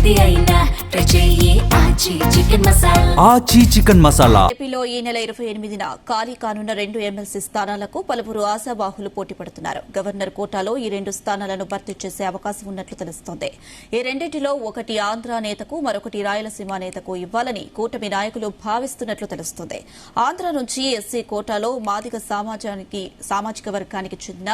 ఏది అయినా ట్రై చెయ్యి ఆచి చికెన్ మసాలా. ఆచి చికెన్ మసాలా. ఏపీలో ఈ నెల 28న ఖాళీ కానున్న 2 ఎమ్మెల్సీ స్థానాలకు పలువురు ఆశావాహులు పోటీ పడుతున్నారు. గవర్నర్ కోటాలో ఈ 2 స్థానాలను భర్తీ చేసే అవకాశం ఉన్నట్లు తెలుస్తోంది. ఈ రెండింటిలో ఒకటి ఆంధ్ర నేతకు, మరొకటి రాయలసీమ నేతకు ఇవ్వాలని కూటమి నాయకులు భావిస్తున్నట్లు తెలుస్తోంది. ఆంధ్ర నుంచి ఎస్సీ కోటాలో మాదిగ సామాజిక వర్గానికి చెందిన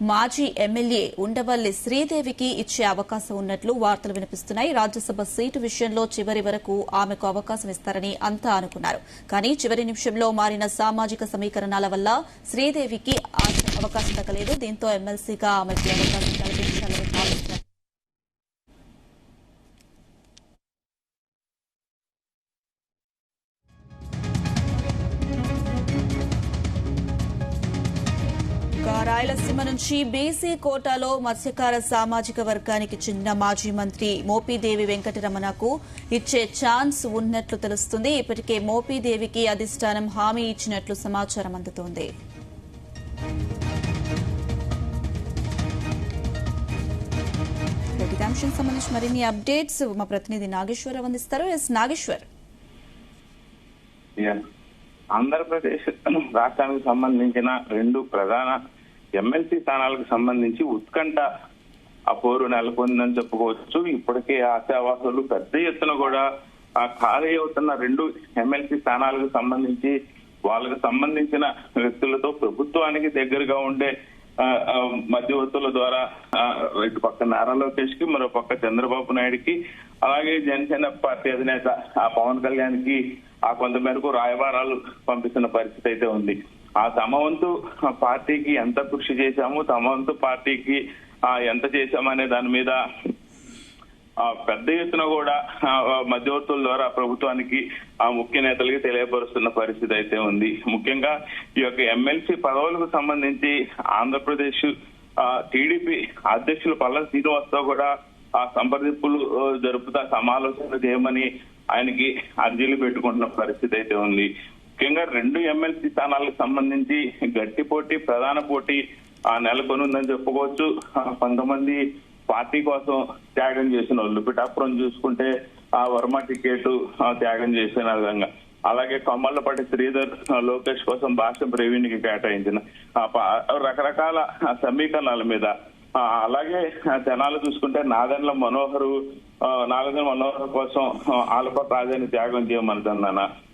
మాజీ ఎమ్మెల్యే ఉండవల్లి శ్రీదేవికి ఇచ్చే అవకాశం ఉన్నట్లు వార్తలు వినిపిస్తున్నాయి. రాజ్యసభ సీటు విషయంలో చివరి వరకు ఆమెకు అవకాశం ఇస్తారని అంతా అనుకున్నారు. కానీ చివరి నిమిషంలో మారిన సామాజిక సమీకరణాల వల్ల శ్రీదేవికి అవకాశం దక్కలేదు. దీంతో ఎమ్మెల్సీగా ఆమెకు అవకాశం కల్పించాలని భావిస్తున్నారు. రాయలసీమ నుంచి బీసీ కోటాలో మత్స్యకార సామాజిక వర్గానికి చెందిన మాజీ మంత్రి మోపిదేవి వెంకటరమణకు ఇచ్చే ఛాన్స్ ఉన్నట్లు తెలుస్తుంది. ఇప్పటికే మోపిదేవికి అధిష్టానం హామీ ఇచ్చినట్లు సమాచారం అందుతోంది. అంశం సంబంధించి మరిన్ని అప్డేట్స్ మా ప్రతినిధి నాగేశ్వర్ అందిస్తారు. నాగేశ్వర్, ఆంధ్రప్రదేశ్ రాష్ట్రానికి సంబంధించిన 2 ప్రధాన ఎమ్మెల్సీ స్థానాలకు సంబంధించి ఉత్కంఠ పోరు నెలకొందని చెప్పుకోవచ్చు. ఇప్పటికే ఆశావాసులు పెద్ద ఎత్తున కూడా ఖాళీ అవుతున్న 2 ఎమ్మెల్సీ స్థానాలకు సంబంధించి వాళ్ళకు సంబంధించిన వ్యక్తులతో ప్రభుత్వానికి దగ్గరగా ఉండే మధ్యవర్తుల ద్వారా ఇటు పక్క నారా లోకేష్ కి, మరో పక్క చంద్రబాబు నాయుడుకి, అలాగే జనసేన పార్టీ అధినేత పవన్ కళ్యాణ్ కి కొంత మేరకు రాయబారాలు పంపిస్తున్న పరిస్థితి అయితే ఉంది. తమ వంతు పార్టీకి ఎంత కృషి చేశాము, తమ వంతు పార్టీకి ఎంత చేశామనే దాని మీద పెద్ద ఎత్తున కూడా మధ్యవర్తుల ద్వారా ప్రభుత్వానికి ముఖ్య నేతలకి తెలియపరుస్తున్న పరిస్థితి అయితే ఉంది. ముఖ్యంగా ఈ యొక్క ఎమ్మెల్సీ పదవులకు సంబంధించి ఆంధ్రప్రదేశ్ టీడీపీ అధ్యక్షులు పల్లా శ్రీనివాస్తో కూడా సంప్రదింపులు జరుపుతా సమాలోచనలు చేయమని ఆయనకి అర్జీలు పెట్టుకుంటున్న పరిస్థితి అయితే ఉంది. ముఖ్యంగా 2 ఎమ్మెల్సీ స్థానాలకు సంబంధించి గట్టి పోటీ, ప్రధాన పోటీ నెలకొనుందని చెప్పుకోవచ్చు. కొంతమంది పార్టీ కోసం త్యాగం చేసిన వాళ్ళు, పిఠాపురం చూసుకుంటే వర్మ టికెట్ త్యాగం చేసిన విధంగా, అలాగే కొమ్మళ్లపాటి శ్రీధర్ లోకేష్ కోసం భాష ప్రవీణ్కి కేటాయించిన రకరకాల సమీకరణాల మీద, అలాగే జనాలు చూసుకుంటే నాదెండ్ల మనోహర్ కోసం ఆలప రాజాని త్యాగం చేయమనుకున్నాను.